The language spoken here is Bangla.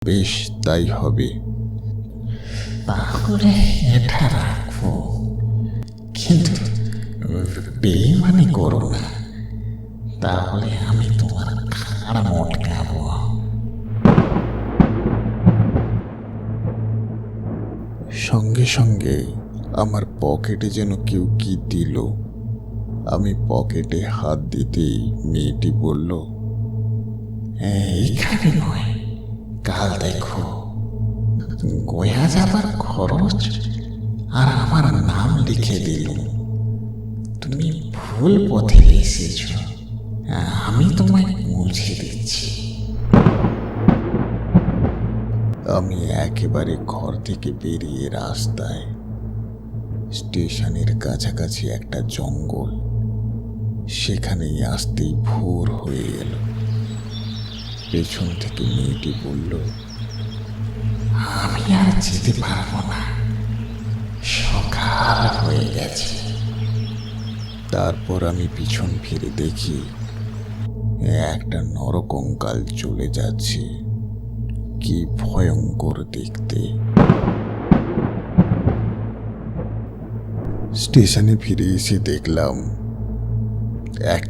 বেশ, তাই হবে। তাহলে এটা রাখবো, কিন্তু বেইমানি করো না, তাহলে আমি তোমার ঘাড় মটকাবো। সঙ্গে সঙ্গে আমার পকেটে যেন কেউ কি দিল। আমি পকেটে হাত দিতেই মেয়েটি বলল, এইখানে নয়, কাল দেখো, গয়া যাবার খরচ আর আমার নাম লিখে দিল। তুমি ভুল পথে এসেছ, আমি তোমায় পৌঁছে দিচ্ছি। আমি একেবারে ঘর থেকে বেরিয়ে রাস্তায়। স্টেশনের কাছাকাছি একটা জঙ্গল, সেখানেই আসতেই ভোর হয়ে এলো। পেছন থেকে মেয়েটি বলল, আমি আর যেতে পারবো না, সকাল হয়ে গেছে। তারপর আমি পিছন ফিরে দেখি একটা নরকঙ্কাল চলে যাচ্ছে। কি ভয়ঙ্কর দেখতে। স্টেশনে ফিরে এসে দেখলাম এক